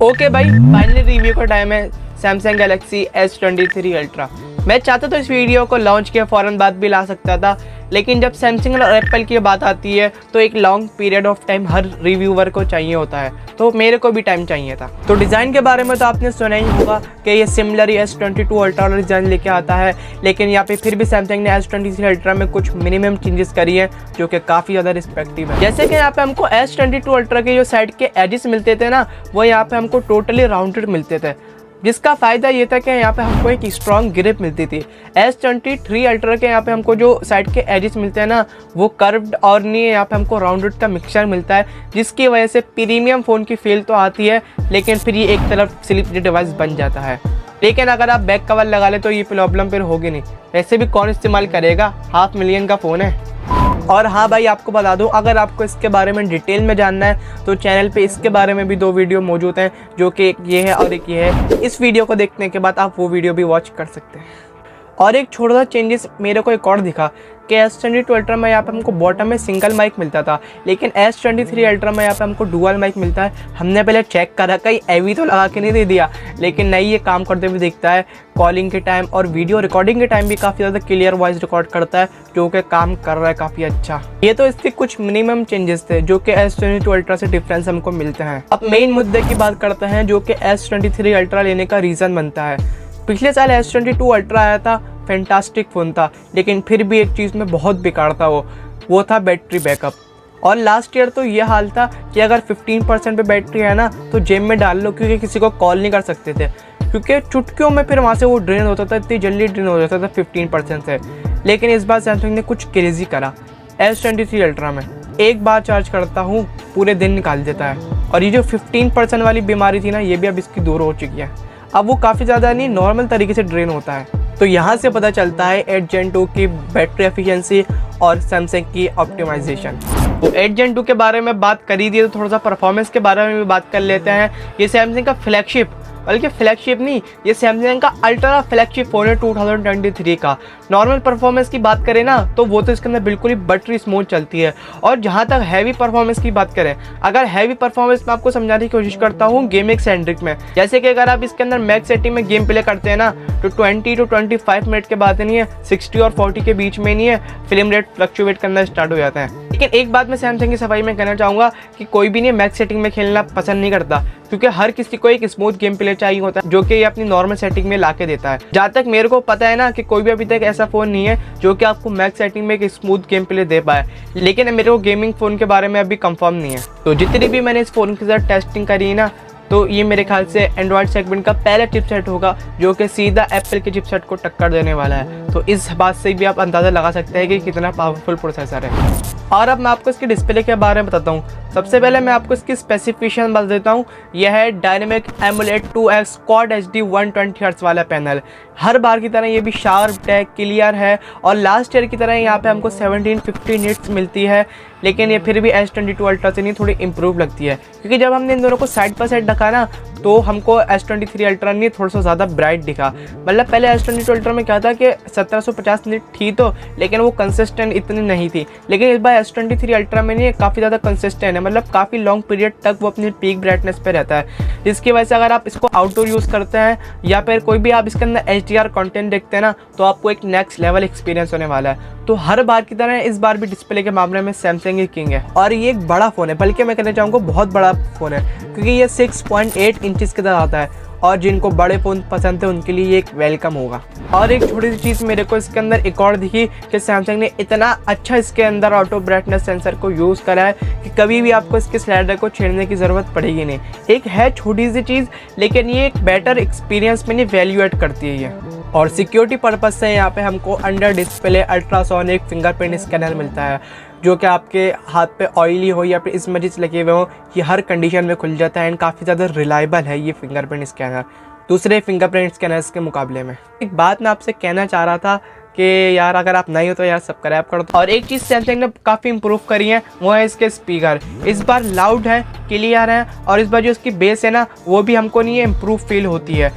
Okay भाई, finally review का time है सैमसंग गैलेक्सी S23 अल्ट्रा। मैं चाहता तो इस वीडियो को लॉन्च के फ़ौरन बाद भी ला सकता था, लेकिन जब सैमसंग और एप्पल की बात आती है तो एक long period of time her reviewer को चाहिए होता है, तो मेरे को भी टाइम चाहिए था। तो डिज़ाइन के बारे में तो आपने सुना ही होगा कि ये सिमिलर S22 अल्ट्रा वाला डिज़ाइन लेके आता है, लेकिन यहाँ पे फिर भी सैमसंग ने S23 अल्ट्रा में कुछ मिनिमम चेंजेस करी है जो कि काफ़ी ज़्यादा रिस्पेक्टिव है। जैसे कि यहाँ पे हमको S22 अल्ट्रा के जो साइड के एजेस मिलते थे ना, वो यहाँ पे हमको टोटली राउंडेड मिलते थे, जिसका फ़ायदा ये था कि यहाँ पे हमको एक स्ट्रॉन्ग ग्रिप मिलती थी। S23 अल्ट्रा के यहाँ पे हमको जो साइड के एजेस मिलते हैं ना, वो कर्व्ड और नहीं, यहाँ पे हमको राउंडेड का मिक्सचर मिलता है, जिसकी वजह से प्रीमियम फ़ोन की फील तो आती है, लेकिन फिर ये एक तरफ स्लिप डिवाइस बन जाता है। लेकिन अगर आप बैक कवर लगा ले तो ये प्रॉब्लम फिर होगी नहीं। वैसे भी कौन इस्तेमाल करेगा, 500,000 का फ़ोन है। और हाँ भाई, आपको बता दूं, अगर आपको इसके बारे में डिटेल में जानना है तो चैनल पे इसके बारे में भी 2 वीडियो मौजूद हैं, जो कि एक ये है और एक ये है। इस वीडियो को देखने के बाद आप वो वीडियो भी वॉच कर सकते हैं। और एक छोटा सा चेंजेस मेरे को एक और दिखा कि S22 अल्ट्रा में यहाँ पे हमको बॉटम में सिंगल माइक मिलता था, लेकिन S23 अल्ट्रा में यहाँ पे हमको डुअल माइक मिलता है। हमने पहले चेक करा, कहीं एवी तो लगा के नहीं दे दिया, लेकिन नहीं, ये काम करते हुए दिखता है। कॉलिंग के टाइम और वीडियो रिकॉर्डिंग के टाइम भी काफ़ी ज़्यादा क्लियर वॉइस रिकॉर्ड करता है, जो कि काम कर रहा है काफ़ी अच्छा। ये तो इसके कुछ मिनिमम चेंजेस थे जो कि S22 अल्ट्रा से डिफरेंस हमको मिलते हैं। अब मेन मुद्दे की बात करते हैं, जो कि S23 अल्ट्रा लेने का रीज़न बनता है। पिछले साल S22 अल्ट्रा आया था, फैंटास्टिक फ़ोन था, लेकिन फिर भी एक चीज़ में बहुत बेकार था, वो था बैटरी बैकअप। और लास्ट ईयर तो ये हाल था कि अगर 15% पे बैटरी है ना तो जेब में डाल लो, क्योंकि किसी को कॉल नहीं कर सकते थे, क्योंकि चुटकियों में फिर वहाँ से वो ड्रेन होता था, इतनी जल्दी ड्रेन हो जाता था 15% से। लेकिन इस बार सैमसंग ने कुछ क्रेजी करा। S23 अल्ट्रा में एक बार चार्ज करता हूँ, पूरे दिन निकाल देता है। और ये जो 15% वाली बीमारी थी ना, ये भी अब इसकी दूर हो चुकी है। अब वो काफ़ी ज़्यादा नहीं, नॉर्मल तरीके से ड्रेन होता है। तो यहाँ से पता चलता है 8 Gen 2 की बैटरी एफिशिएंसी और सैमसंग की ऑप्टिमाइजेशन। तो 8 Gen 2 के बारे में बात कर ही दी, तो थोड़ा सा परफॉर्मेंस के बारे में भी बात कर लेते हैं। ये सैमसंग का फ्लैगशिप, बल्कि फ्लैगशिप नहीं, ये सैमसंग का अल्ट्रा फ्लैगशिप फ़ोन है 2023 का। नॉर्मल परफॉर्मेंस की बात करें ना तो वो तो इसके अंदर बिल्कुल ही बटरी स्मूथ चलती है। और जहाँ तक हैवी परफॉर्मेंस की बात करें, अगर हैवी परफॉर्मेंस मैं आपको समझाने की कोशिश करता हूँ गेमिंग सेंट्रिक में, जैसे कि अगर आप इसके अंदर मैक्स सेटिंग में गेम प्ले करते हैं ना, तो 20 to 25 मिनट के बाद नहीं है, 60 और 40 के बीच में नहीं है, फ्रेम रेट फ्लक्चुएट करना स्टार्ट हो जाता है। लेकिन एक बात मैं सैमसंग की सफाई में कहना चाहूँगा कि कोई भी नहीं मैक्स सेटिंग में खेलना पसंद नहीं करता, क्योंकि हर किसी को एक स्मूथ गेम प्ले चाहिए होता है, जो कि ये अपनी नॉर्मल सेटिंग में ला के देता है। जहाँ तक मेरे को पता है ना, कि कोई भी अभी तक ऐसा फ़ोन नहीं है जो कि आपको मैक्स सेटिंग में एक स्मूथ गेम प्ले दे पाए। लेकिन मेरे को गेमिंग फ़ोन के बारे में अभी कंफर्म नहीं है। तो जितनी भी मैंने इस फ़ोन के साथ टेस्टिंग करी ना, तो ये मेरे ख्याल से एंड्रॉयड सेगमेंट का पहला चिपसेट होगा जो कि सीधा एप्पल के चिपसेट को टक्कर देने वाला है। तो इस बात से भी आप अंदाज़ा लगा सकते हैं कि कितना पावरफुल प्रोसेसर है। और अब मैं आपको इसके डिस्प्ले के बारे में बताता हूँ। सबसे पहले मैं आपको इसकी स्पेसिफिकेशन बता देता हूँ। यह है dynamic AMOLED 2x quad HD 120 hertz वाला पैनल। हर बार की तरह ये भी शार्प है, क्लियर है, और लास्ट ईयर की तरह यहाँ पे हमको 1750 निट्स मिलती है। लेकिन ये फिर भी S22 अल्ट्रा से नहीं थोड़ी इंप्रूव लगती है, क्योंकि जब हमने इन दोनों को साइड बाय साइड रखा ना, तो हमको S23 अल्ट्रा नहीं थोड़ा सा ज़्यादा ब्राइट दिखा। मतलब पहले S22 अल्ट्रा में क्या था कि 1750 निट थी तो, लेकिन वो कंसिस्टेंट इतनी नहीं थी। लेकिन इस बार S23 अल्ट्रा में नहीं, काफ़ी ज़्यादा कंसिस्टेंट है, मतलब काफ़ी लॉन्ग पीरियड तक वो अपनी पीक ब्राइटनेस पे रहता है, जिसकी वजह से अगर आप इसको आउटडोर यूज़ करते हैं या फिर कोई भी आप इसके अंदर HDR कंटेंट देखते हैं ना, तो आपको एक नेक्स्ट लेवल एक्सपीरियंस होने वाला है। तो हर बार की तरह इस बार भी डिस्प्ले के मामले में सैमसंग ही किंग है। और ये एक बड़ा फ़ोन है, बल्कि मैं कहना चाहूँगा बहुत बड़ा फ़ोन है, क्योंकि ये 6.8 इंचज़ के तरह आता है, और जिनको बड़े फ़ोन पसंद है उनके लिए ये एक वेलकम होगा। और एक छोटी सी चीज़ मेरे को इसके अंदर एक और दिखी कि सैमसंग ने इतना अच्छा इसके अंदर ऑटो ब्राइटनेस सेंसर को यूज़ करा है कि कभी भी आपको इसके स्लाइडर को छेड़ने की ज़रूरत पड़ेगी नहीं। एक है छोटी सी चीज़, लेकिन ये एक बेटर एक्सपीरियंस में नहीं वैल्यू एड करती है ये। और सिक्योरिटी पर्पज़ से यहाँ पे हमको under display ultrasonic fingerprint scanner मिलता है, जो कि आपके हाथ पे ऑयली हो या फिर स्मजेस लगे हुए हो, ये हर कंडीशन में खुल जाता है। एंड काफ़ी ज़्यादा रिलायबल है ये फिंगरप्रिंट स्कैनर दूसरे फिंगरप्रिंट स्कैनर्स के मुकाबले में। एक बात मैं आपसे कहना चाह रहा था कि यार अगर आप नहीं हो तो यार सब्सक्राइब कर दो। और एक चीज़ सैमसंग ने काफ़ी इंप्रूव करी है, वो है इसके स्पीकर। इस बार लाउड है, क्लियर है, और इस बार जो इसकी बेस है ना, वो भी हमको नहीं है इम्प्रूव फील होती है।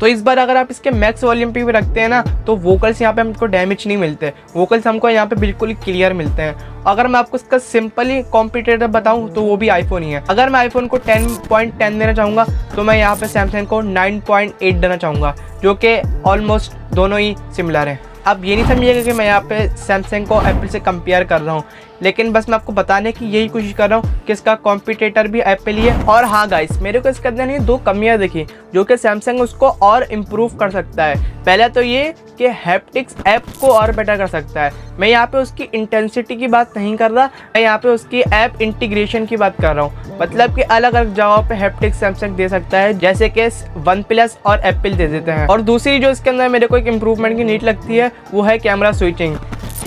तो इस बार अगर आप इसके मैक्स वॉल्यूम पे भी रखते हैं ना तो वोकल्स यहाँ पे हमको डैमेज नहीं मिलते, वोकल्स हमको यहाँ पे बिल्कुल ही क्लियर मिलते हैं। अगर मैं आपको इसका सिंपली कॉम्पिटिटर बताऊं तो वो भी आईफोन ही है। अगर मैं आईफोन को 10.10 देना चाहूँगा तो मैं यहाँ पे सैमसंग को 9.8 देना चाहूँगा, जो कि ऑलमोस्ट दोनों ही सिमिलर हैं। अब ये नहीं समझिएगा कि मैं यहाँ पे सैमसंग को एप्पल से कंपेयर कर रहा हूँ, लेकिन बस मैं आपको बताने की यही कोशिश कर रहा हूँ कि इसका कॉम्पिटिटर भी एप्पल ही है। और हाँ गाइस, मेरे को इसके अंदर दो कमियाँ दिखी जो कि सैमसंग उसको और इम्प्रूव कर सकता है। पहला तो ये कि हैप्टिक्स ऐप को और बेटर कर सकता है। मैं यहाँ पे उसकी इंटेंसिटी की बात नहीं कर रहा, मैं यहाँ पे उसकी ऐप इंटीग्रेशन की बात कर रहा हूँ। मतलब कि अलग अलग जगहों पे हैप्टिक्स सैमसंग दे सकता है, जैसे कि वन प्लस और एप्पल दे देते हैं। और दूसरी जो इसके अंदर मेरे को एक इम्प्रूवमेंट की नीड लगती है वो है कैमरा स्विचिंग।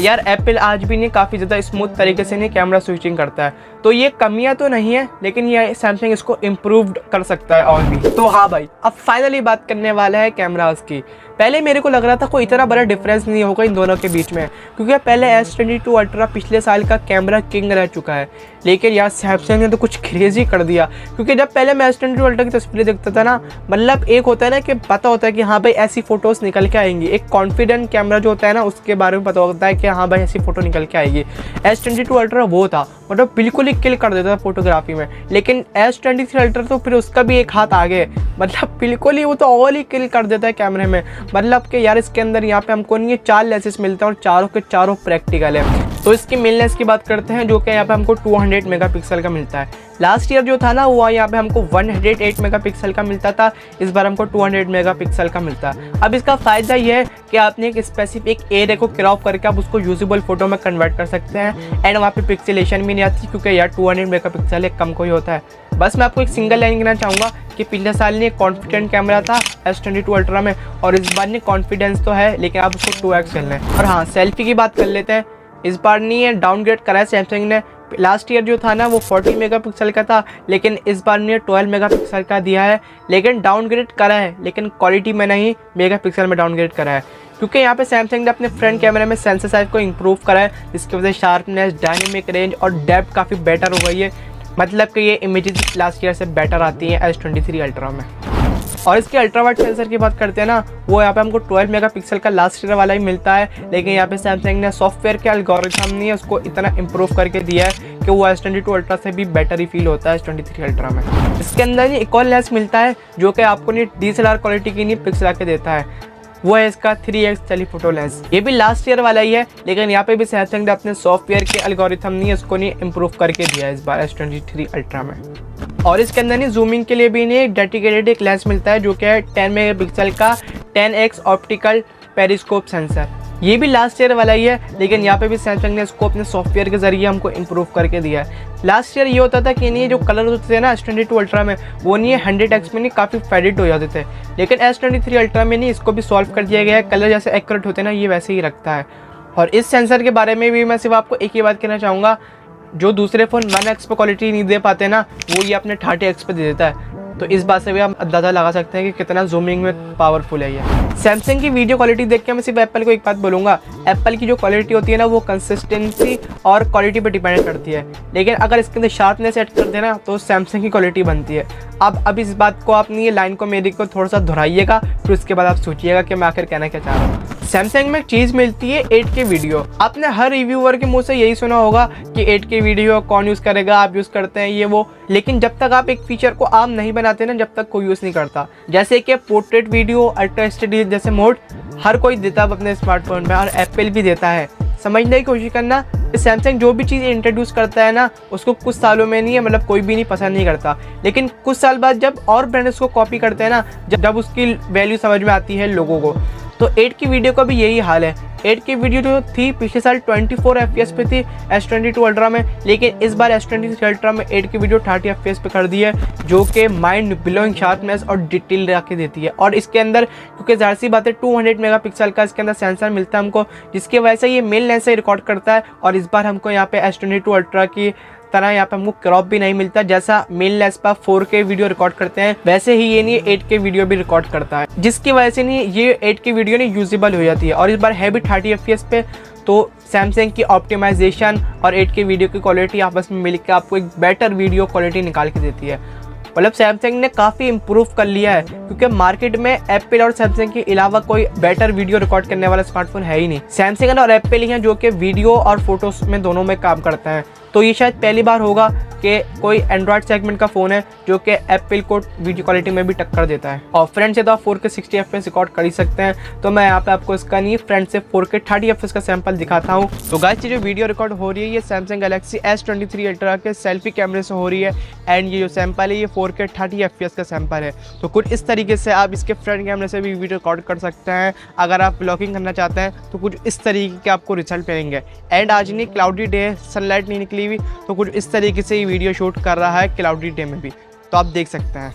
यार एप्पल आज भी नहीं काफ़ी ज़्यादा स्मूथ तरीके से नहीं कैमरा स्विचिंग करता है, तो ये कमियां तो नहीं है, लेकिन ये सैमसंग इसको इम्प्रूव कर सकता है और भी। तो हाँ भाई, अब फाइनली बात करने वाला है कैमरास की। पहले मेरे को लग रहा था कोई इतना बड़ा डिफरेंस नहीं होगा इन दोनों के बीच में, क्योंकि पहले S22 अल्ट्रा पिछले साल का कैमरा किंग रह चुका है, लेकिन यार सैमसंग ने तो कुछ क्रेजी कर दिया। क्योंकि जब पहले मैं S22 अल्ट्रा की तस्वीरें देखता था ना, मतलब एक होता है ना कि पता होता है कि हाँ भाई ऐसी फोटोज निकल के आएंगी, एक कॉन्फिडेंट कैमरा जो होता है ना उसके बारे में पता होता है कि हाँ भाई ऐसी फोटो निकल के आएगी। S22 अल्ट्रा वो था, मतलब बिल्कुल ही किल कर देता था फोटोग्राफी में। लेकिन S23 अल्ट्रा तो फिर उसका भी एक हाथ आगे, मतलब बिल्कुल ही वो तो और ही किल कर देता है कैमरे में। मतलब कि यार इसके अंदर यहाँ पे हमको नहीं 4 लेंसेज मिलते हैं और चारों के चारों प्रैक्टिकल है। तो इसकी मेन लेंस की बात करते हैं, जो कि यहाँ पे हमको 200 मेगापिक्सल का मिलता है। लास्ट ईयर जो था ना वो यहाँ पे हमको 108 मेगापिक्सल का मिलता था, इस बार हमको 200 मेगापिक्सल का मिलता है। अब इसका फ़ायदा ये है कि आपने एक स्पेसिफिक एरिया को क्रॉप करके आप उसको यूजेबल फोटो में कन्वर्ट कर सकते हैं, एंड वहाँ पे पिक्सेलेशन भी नहीं आती, क्योंकि यार 200 मेगापिक्सल एक कम कोई होता है। बस मैं आपको एक सिंगल लाइन कहना चाहूँगा कि पिछले साल ने कॉन्फिडेंट कैमरा था S22 अल्ट्रा में, और इस बार ने कॉन्फिडेंस तो है लेकिन आप उसको 2x करना है। और हाँ, सेल्फी की बात कर लेते हैं। इस बार नहीं है डाउनग्रेड करा है सैमसंग ने। लास्ट ईयर जो था ना वो 40 मेगापिक्सल का था, लेकिन इस बार ने 12 मेगापिक्सल का दिया है, लेकिन डाउनग्रेड करा है, लेकिन क्वालिटी में नहीं मेगापिक्सल में डाउनग्रेड करा है। क्योंकि यहाँ पे सैमसंग ने अपने फ्रंट कैमरे में सेंसर साइज को इंप्रूव करा है, जिसकी वजह से शार्पनेस, डायनेमिक रेंज और डेप्थ काफ़ी बेटर हो गई है। मतलब कि ये इमेजेस लास्ट ईयर से बेटर आती हैं S23 अल्ट्रा में। और इसके अल्ट्रा वाइड सेंसर की बात करते हैं ना, वो यहाँ पे हमको 12 मेगापिक्सल का लास्ट ईयर वाला ही मिलता है, लेकिन यहाँ पे सैमसंग ने सॉफ्टवेयर के एल्गोरिथम ने उसको इतना इंप्रूव करके दिया है कि वो S22 अल्ट्रा से भी बेटर ही फील होता है S23 अल्ट्रा में। इसके अंदर ही एक और लेंस मिलता है जो कि आपको नहीं DSLR क्वालिटी की नहीं पिक्सल के देता है, वो है इसका 3x टेलीफोटो लेंस। ये भी लास्ट ईयर वाला ही है, लेकिन यहाँ पे भी सैमसंग ने अपने सॉफ्टवेयर के एल्गोरिथम नहीं इसको नहीं इम्प्रूव करके दिया है इस बार S23 अल्ट्रा में। और इसके अंदर नहीं जूमिंग के लिए भी नहीं डेडिकेटेड एक लेंस मिलता है, जो कि है 10 मेगापिक्सल का 10x ऑप्टिकल पेरिस्कोप सेंसर। ये भी लास्ट ईयर वाला ही है, लेकिन यहाँ पे भी सैमसंग ने इसको अपने सॉफ्टवेयर के जरिए हमको इम्प्रूव करके दिया है। लास्ट ईयर ये होता था कि नहीं जो कलर होते थे ना S22 अल्ट्रा में, वो नहीं 100x में नहीं काफ़ी फेडेड हो जाते थे, लेकिन S23 अल्ट्रा में नहीं इसको भी सॉल्व कर दिया गया है। कलर जैसे एक्यूरेट होते हैं ना, ये वैसे ही रखता है। और इस सेंसर के बारे में भी मैं सिर्फ आपको एक ही बात कहना चाहूँगा, जो दूसरे फ़ोन 1x पे क्वालिटी नहीं दे पाते ना, वो ये अपने 30x पे दे देता है। तो इस बात से भी हम अंदाज़ा लगा सकते हैं कि कितना जूमिंग में पावरफुल है ये। सैमसंग की वीडियो क्वालिटी देख के मैं सिर्फ एप्पल को एक बात बोलूँगा, एप्पल की जो क्वालिटी होती है ना वो कंसिस्टेंसी और क्वालिटी पर डिपेंड करती है, लेकिन अगर इसके अंदर शार्पनेस ऐड कर देना तो सैमसंग की क्वालिटी बनती है। अब इस बात को आपने ये लाइन को मेरी को थोड़ा सा दोहराइएगा, फिर उसके बाद आप सोचिएगा कि मैं आखिर कहना क्या चाह रहा हूँ। सैमसंग में एक चीज़ मिलती है 8K वीडियो। आपने हर रिव्यूअर के मुंह से यही सुना होगा कि 8K वीडियो कौन यूज़ करेगा, आप यूज़ करते हैं ये वो, लेकिन जब तक आप एक फीचर को आम नहीं बनाते ना, जब तक कोई यूज़ नहीं करता। जैसे कि पोर्ट्रेट वीडियो, अल्ट्रा एचडी जैसे मोड हर कोई देता है अपने स्मार्टफोन में, और एप्पल भी देता है। समझने की कोशिश करना, सैमसंग जो भी चीज़ इंट्रोड्यूस करता है ना उसको कुछ सालों में नहीं है, मतलब कोई भी नहीं पसंद नहीं करता, लेकिन कुछ साल बाद जब और ब्रांड उसको कॉपी करते हैं ना, जब उसकी वैल्यू समझ में आती है लोगों को। तो 8K वीडियो का भी यही हाल है। 8K वीडियो जो थी पिछले साल 24 FPS पे थी S22 अल्ट्रा में, लेकिन इस बार S23 अल्ट्रा में 8K वीडियो 30 FPS पे कर दी है, जो कि माइंड ब्लोइंग शार्पनेस और डिटेल रखे देती है। और इसके अंदर क्योंकि ज़ाहिर सी बात है 200 मेगापिक्सल का इसके अंदर सेंसर मिलता है हमको, जिसकी वजह से ये मेन लेंस से रिकॉर्ड करता है। और इस बार हमको यहाँ पे S22 अल्ट्रा की तरह यहाँ पे हमको क्रॉप भी नहीं मिलता, जैसा मेन लेंस पर 4K वीडियो रिकॉर्ड करते हैं वैसे ही ये नहीं 8K वीडियो भी रिकॉर्ड करता है, जिसकी वजह से नहीं ये 8K वीडियो नहीं यूजेबल हो जाती है। और इस बार है भी 30 FPS पे, तो सैमसंग की ऑप्टिमाइजेशन और 8K वीडियो की क्वालिटी आपस में मिलकर आपको एक बेटर वीडियो क्वालिटी निकाल के देती है। मतलब सैमसंग ने काफ़ी इम्प्रूव कर लिया है, क्योंकि मार्केट में एप्पल और सैमसंग के अलावा कोई बेटर वीडियो रिकॉर्ड करने वाला स्मार्टफोन है ही नहीं। सैमसंग और एप्पल ही हैं जो कि वीडियो और फोटोज में दोनों में काम करते हैं। तो ये शायद पहली बार होगा कि कोई एंड्रॉयड सेगमेंट का फ़ोन है जो कि एप्पल को वीडियो क्वालिटी में भी टक्कर देता है। और फ्रंट से तो आप 4K 60 FPS रिकॉर्ड कर ही सकते हैं। तो मैं यहाँ पे आपको इसका नहीं, फ्रंट से 4K 30 FPS का सैंपल दिखाता हूँ। तो गाइस, ये जो वीडियो रिकॉर्ड हो रही है ये सैमसंग गैलेक्सी S23 अल्ट्रा के सेल्फी कैमरे से हो रही है। एंड ये जो सैंपल है ये 4K 30 FPS का सैंपल है। तो कुछ इस तरीके से आप इसके फ्रंट कैमरे से भी वीडियो रिकॉर्ड कर सकते हैं। अगर आप ब्लॉगिंग करना चाहते हैं तो कुछ इस तरीके के आपको रिजल्ट मिलेंगे। एंड आज नहीं, क्लाउडी डे, सनलाइट नहीं निकली हुई, तो कुछ इस तरीके से ये वीडियो शूट कर रहा है क्लाउडी डे में भी, तो आप देख सकते हैं।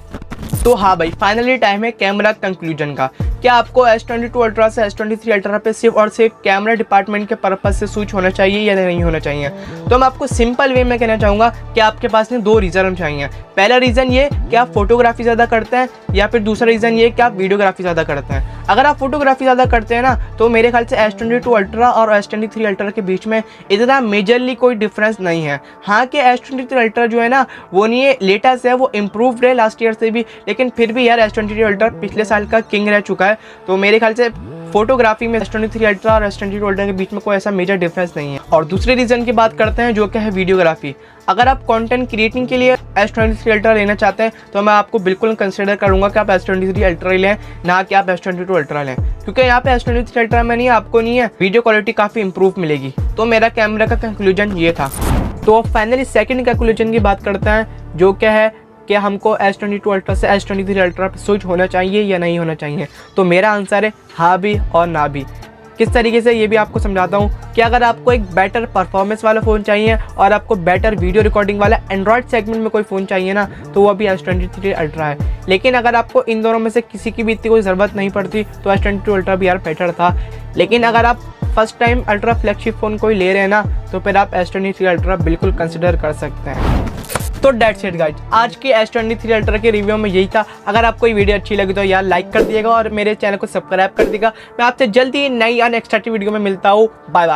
तो हाँ भाई, फाइनली टाइम है कैमरा कंक्लूजन का। क्या आपको S22 अल्ट्रा से S23 अल्ट्रा पे सिर्फ और सिर्फ कैमरा डिपार्टमेंट के पर्पज से स्विच होना चाहिए या नहीं होना चाहिए? तो मैं आपको सिंपल वे में कहना चाहूँगा कि आपके पास में 2 रीज़न चाहिए। पहला रीज़न ये कि आप फोटोग्राफी ज़्यादा करते हैं, या फिर दूसरा रीज़न ये कि आप वीडियोग्राफी ज़्यादा करते हैं। अगर आप फोटोग्राफी ज़्यादा करते हैं ना, तो मेरे ख्याल से S22 अल्ट्रा और S23 अल्ट्रा के बीच में इतना मेजरली कोई डिफरेंस नहीं है। हाँ कि S23 अल्ट्रा जो है ना, वो नहीं है लेटेस्ट है, वो इम्प्रूव्ड है लास्ट ईयर से भी, लेकिन फिर भी यार S23 अल्ट्रा पिछले साल का किंग रह चुका है। तो मेरे ख्याल से फोटोग्राफी में S23 अल्ट्रा और S22 अल्ट्रा के बीच में कोई ऐसा मेजर डिफरेंस नहीं है। और दूसरे रीज़न की बात करते हैं जो कि है वीडियोग्राफी। अगर आप कंटेंट क्रिएटिंग के लिए S23 अल्ट्रा लेना चाहते हैं तो मैं आपको बिल्कुल कंसिडर करूंगा कि आप S23 अल्ट्रा लें, ना कि आप S22 अल्ट्रा लें, क्योंकि यहाँ पे S23 अल्ट्रा में नहीं, आपको नहीं है वीडियो क्वालिटी काफ़ी इंप्रूव मिलेगी। तो मेरा कैमरा का कंक्लूजन ये था। तो फाइनली सेकेंड कंक्लूजन की बात करते हैं जो क्या है कि हमको S22 अल्ट्रा से S23 अल्ट्रा पे स्विच होना चाहिए या नहीं होना चाहिए। तो मेरा आंसर है हाँ भी और ना भी। किस तरीके से ये भी आपको समझाता हूँ कि अगर आपको एक बेटर परफॉर्मेंस वाला फ़ोन चाहिए और आपको बेटर वीडियो रिकॉर्डिंग वाला एंड्रॉयड सेगमेंट में कोई फ़ोन चाहिए ना, तो वो अभी S23 अल्ट्रा है। लेकिन अगर आपको इन दोनों में से किसी की भी इतनी कोई ज़रूरत नहीं पड़ती तो S22 अल्ट्रा भी यार बेटर था। लेकिन अगर आप first time ultra flagship phone कोई ले रहे हैं ना, तो फिर आप S23 अल्ट्रा बिल्कुल कंसिडर कर सकते हैं। तो डेट्स इट गाइज, आज के S23 अल्ट्रा के रिव्यू में यही था। अगर आपको ये वीडियो अच्छी लगी तो यार लाइक कर दिएगा और मेरे चैनल को सब्सक्राइब कर दिएगा। मैं आपसे जल्दी नई अनएक्सपेक्टेड वीडियो में मिलता हूँ। Bye bye.